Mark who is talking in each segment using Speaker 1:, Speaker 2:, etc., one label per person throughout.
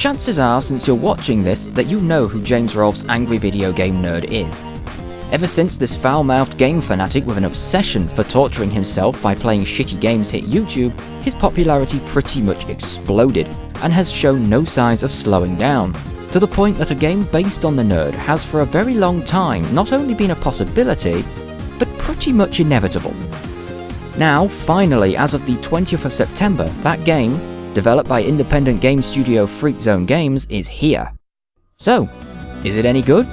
Speaker 1: Chances are, since you're watching this, that you know who James Rolfe's angry video game nerd is. Ever since this foul-mouthed game fanatic with an obsession for torturing himself by playing shitty games hit YouTube, his popularity pretty much exploded, and has shown no signs of slowing down, to the point that a game based on the nerd has for a very long time not only been a possibility, but pretty much inevitable. Now, finally, as of the 20th of September, that game, developed by independent game studio Freak Zone Games, is here. So, is it any good?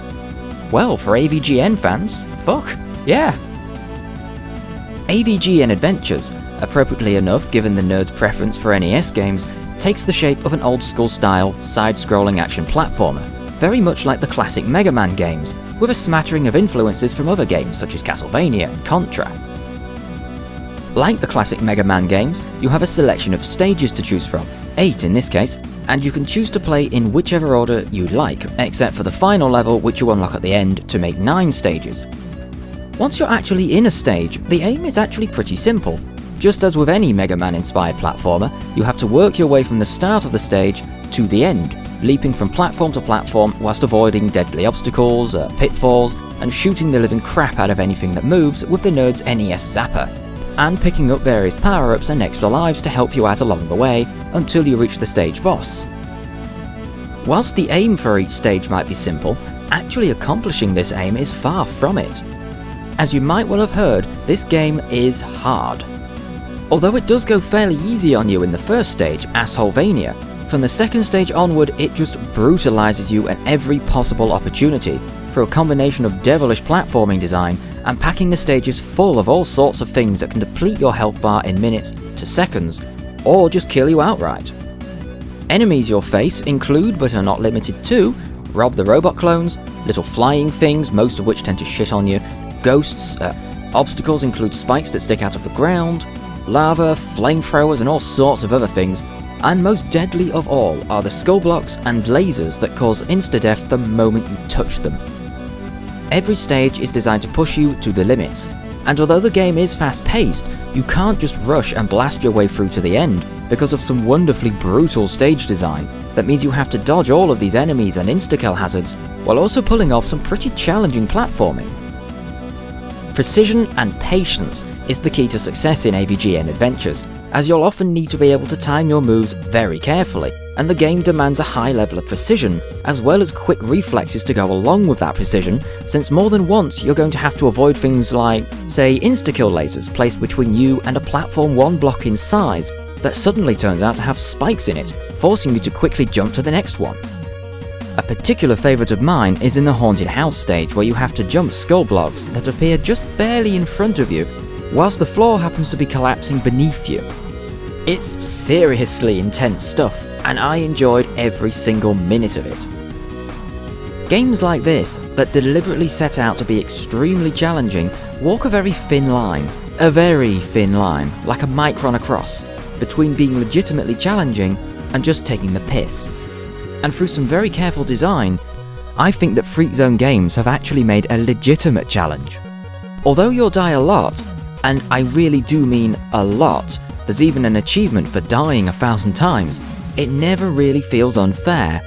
Speaker 1: Well, for AVGN fans, fuck, yeah. AVGN Adventures, appropriately enough given the nerd's preference for NES games, takes the shape of an old-school style, side-scrolling action platformer, very much like the classic Mega Man games, with a smattering of influences from other games such as Castlevania and Contra. Like the classic Mega Man games, you have a selection of stages to choose from, 8 in this case, and you can choose to play in whichever order you like, except for the final level which you unlock at the end to make 9 stages. Once you're actually in a stage, the aim is actually pretty simple. Just as with any Mega Man inspired platformer, you have to work your way from the start of the stage to the end, leaping from platform to platform whilst avoiding deadly obstacles, pitfalls, and shooting the living crap out of anything that moves with the nerd's NES Zapper, and picking up various power-ups and extra lives to help you out along the way until you reach the stage boss. Whilst the aim for each stage might be simple, actually accomplishing this aim is far from it. As you might well have heard, this game is hard. Although it does go fairly easy on you in the first stage, Assholevania, from the second stage onward it just brutalises you at every possible opportunity, through a combination of devilish platforming design and packing the stages full of all sorts of things that can deplete your health bar in minutes to seconds, or just kill you outright. Enemies you'll face include, but are not limited to, Rob the Robot clones, little flying things, most of which tend to shit on you, ghosts, obstacles include spikes that stick out of the ground, lava, flamethrowers and all sorts of other things, and most deadly of all are the skull blocks and lasers that cause insta-death the moment you touch them. Every stage is designed to push you to the limits, and although the game is fast-paced, you can't just rush and blast your way through to the end because of some wonderfully brutal stage design that means you have to dodge all of these enemies and insta-kill hazards while also pulling off some pretty challenging platforming. Precision and patience is the key to success in AVGN Adventures, as you'll often need to be able to time your moves very carefully, and the game demands a high level of precision, as well as quick reflexes to go along with that precision, since more than once you're going to have to avoid things like, say, insta-kill lasers placed between you and a platform 1 block in size that suddenly turns out to have spikes in it, forcing you to quickly jump to the next one. A particular favourite of mine is in the Haunted House stage, where you have to jump skull blocks that appear just barely in front of you, whilst the floor happens to be collapsing beneath you. It's seriously intense stuff, and I enjoyed every single minute of it. Games like this, that deliberately set out to be extremely challenging, walk a very thin line, like a micron across, between being legitimately challenging and just taking the piss. And through some very careful design, I think that Freak Zone Games have actually made a legitimate challenge. Although you'll die a lot, and I really do mean a lot, there's even an achievement for dying 1,000 times, it never really feels unfair.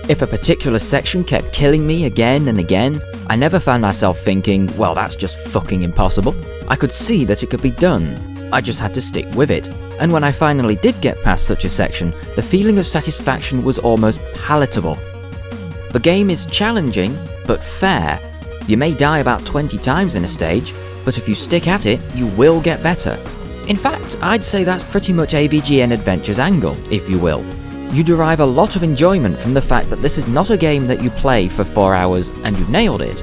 Speaker 1: If a particular section kept killing me again and again, I never found myself thinking, well, that's just fucking impossible. I could see that it could be done. I just had to stick with it. And when I finally did get past such a section, the feeling of satisfaction was almost palatable. The game is challenging, but fair. You may die about 20 times in a stage, but if you stick at it, you will get better. In fact, I'd say that's pretty much AVGN Adventures' angle, if you will. You derive a lot of enjoyment from the fact that this is not a game that you play for 4 hours and you've nailed it.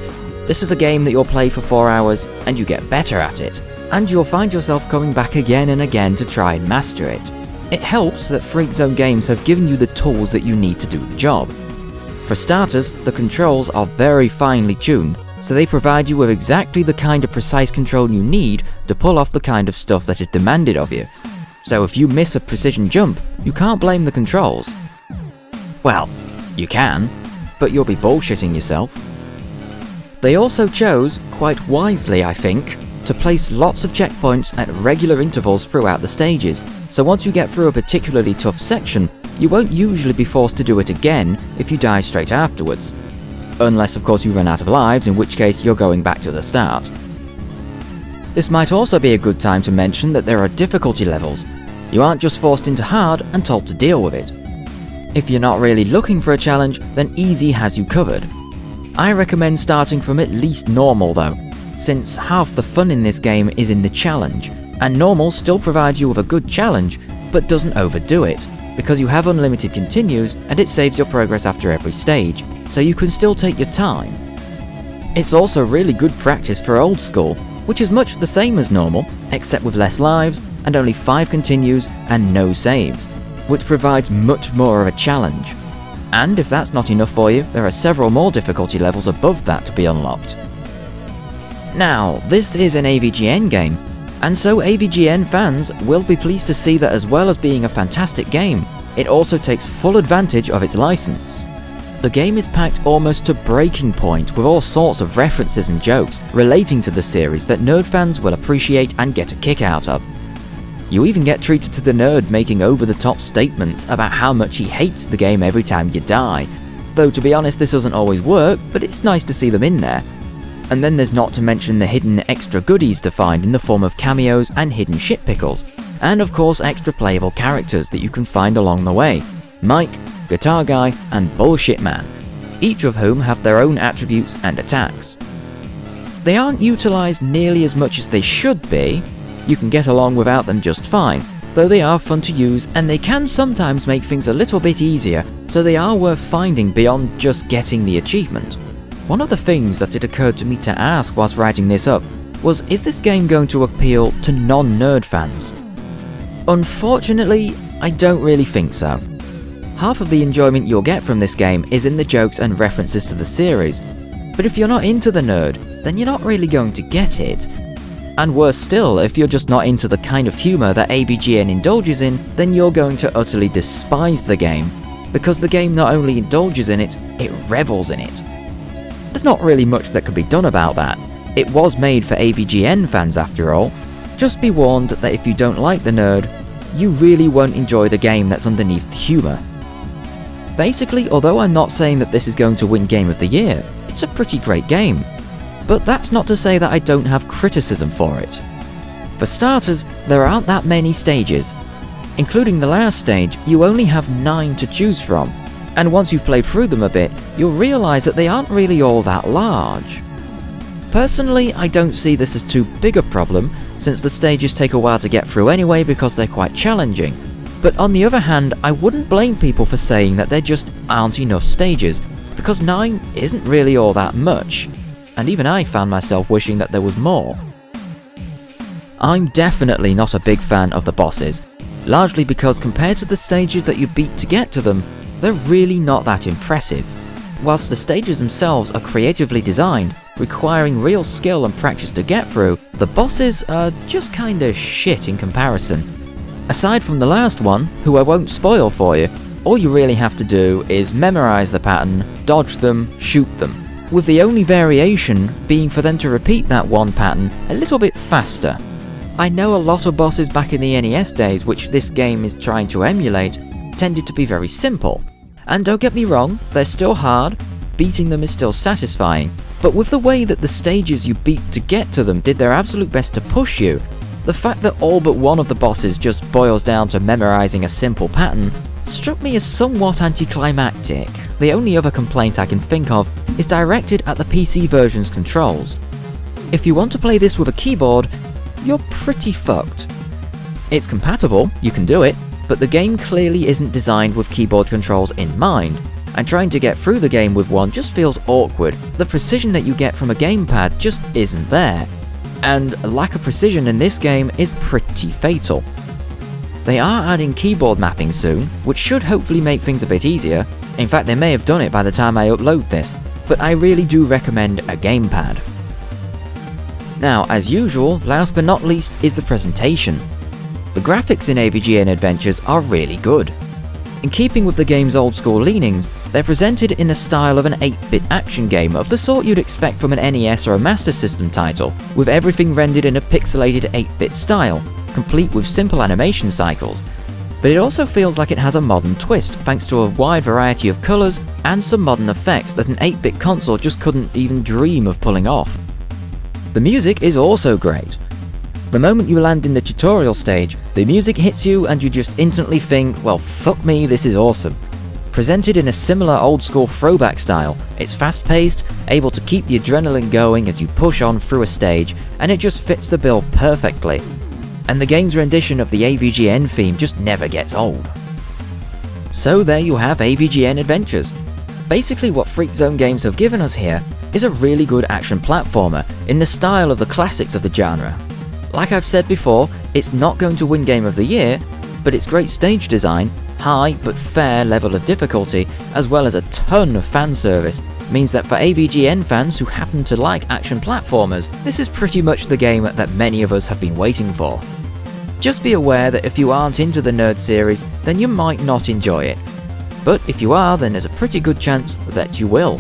Speaker 1: This is a game that you'll play for 4 hours and you get better at it, and you'll find yourself coming back again and again to try and master it. It helps that Freak Zone Games have given you the tools that you need to do the job. For starters, the controls are very finely tuned, so they provide you with exactly the kind of precise control you need to pull off the kind of stuff that is demanded of you. So if you miss a precision jump, you can't blame the controls. Well, you can, but you'll be bullshitting yourself. They also chose, quite wisely I think, to place lots of checkpoints at regular intervals throughout the stages, so once you get through a particularly tough section, you won't usually be forced to do it again if you die straight afterwards. Unless of course you run out of lives, in which case you're going back to the start. This might also be a good time to mention that there are difficulty levels. You aren't just forced into hard and told to deal with it. If you're not really looking for a challenge, then easy has you covered. I recommend starting from at least normal though, since half the fun in this game is in the challenge, and normal still provides you with a good challenge, but doesn't overdo it, because you have unlimited continues and it saves your progress after every stage, so you can still take your time. It's also really good practice for old school, which is much the same as normal, except with less lives and only 5 continues and no saves, which provides much more of a challenge. And if that's not enough for you, there are several more difficulty levels above that to be unlocked. Now, this is an AVGN game, and so AVGN fans will be pleased to see that as well as being a fantastic game, it also takes full advantage of its license. The game is packed almost to breaking point with all sorts of references and jokes relating to the series that nerd fans will appreciate and get a kick out of. You even get treated to the nerd making over-the-top statements about how much he hates the game every time you die, though to be honest this doesn't always work, but it's nice to see them in there. And then there's not to mention the hidden extra goodies to find in the form of cameos and hidden shit pickles, and of course extra playable characters that you can find along the way. Mike, Guitar Guy, and Bullshit Man, each of whom have their own attributes and attacks. They aren't utilised nearly as much as they should be. You can get along without them just fine, though they are fun to use and they can sometimes make things a little bit easier, so they are worth finding beyond just getting the achievement. One of the things that it occurred to me to ask whilst writing this up was, is this game going to appeal to non-nerd fans? Unfortunately, I don't really think so. Half of the enjoyment you'll get from this game is in the jokes and references to the series, but if you're not into the nerd, then you're not really going to get it. And worse still, if you're just not into the kind of humour that AVGN indulges in, then you're going to utterly despise the game, because the game not only indulges in it, it revels in it. There's not really much that could be done about that. It was made for AVGN fans after all. Just be warned that if you don't like the nerd, you really won't enjoy the game that's underneath the humour. Basically, although I'm not saying that this is going to win Game of the Year, it's a pretty great game. But that's not to say that I don't have criticism for it. For starters, there aren't that many stages. Including the last stage, you only have 9 to choose from, and once you've played through them a bit, you'll realise that they aren't really all that large. Personally, I don't see this as too big a problem, since the stages take a while to get through anyway because they're quite challenging. But on the other hand, I wouldn't blame people for saying that there just aren't enough stages, because 9 isn't really all that much, and even I found myself wishing that there was more. I'm definitely not a big fan of the bosses, largely because compared to the stages that you beat to get to them, they're really not that impressive. Whilst the stages themselves are creatively designed, requiring real skill and practice to get through, the bosses are just kinda shit in comparison. Aside from the last one, who I won't spoil for you, all you really have to do is memorise the pattern, dodge them, shoot them, with the only variation being for them to repeat that one pattern a little bit faster. I know a lot of bosses back in the NES days, which this game is trying to emulate, tended to be very simple. And don't get me wrong, they're still hard, beating them is still satisfying, but with the way that the stages you beat to get to them did their absolute best to push you, the fact that all but one of the bosses just boils down to memorising a simple pattern struck me as somewhat anticlimactic. The only other complaint I can think of is directed at the PC version's controls. If you want to play this with a keyboard, you're pretty fucked. It's compatible, you can do it, but the game clearly isn't designed with keyboard controls in mind, and trying to get through the game with one just feels awkward. The precision that you get from a gamepad just isn't there, and a lack of precision in this game is pretty fatal. They are adding keyboard mapping soon, which should hopefully make things a bit easier. In fact, they may have done it by the time I upload this, but I really do recommend a gamepad. Now, as usual, last but not least is the presentation. The graphics in AVGN Adventures are really good. In keeping with the game's old school leanings, they're presented in a style of an 8-bit action game of the sort you'd expect from an NES or a Master System title, with everything rendered in a pixelated 8-bit style, complete with simple animation cycles. But it also feels like it has a modern twist thanks to a wide variety of colours and some modern effects that an 8-bit console just couldn't even dream of pulling off. The music is also great. The moment you land in the tutorial stage, the music hits you and you just instantly think, well, fuck me, this is awesome. Presented in a similar old-school throwback style, it's fast-paced, able to keep the adrenaline going as you push on through a stage, and it just fits the bill perfectly. And the game's rendition of the AVGN theme just never gets old. So there you have AVGN Adventures. Basically what Freak Zone Games have given us here is a really good action platformer in the style of the classics of the genre. Like I've said before, it's not going to win Game of the Year, but its great stage design, high but fair level of difficulty, as well as a ton of fan service, means that for AVGN fans who happen to like action platformers, this is pretty much the game that many of us have been waiting for. Just be aware that if you aren't into the Nerd series, then you might not enjoy it. But if you are, then there's a pretty good chance that you will.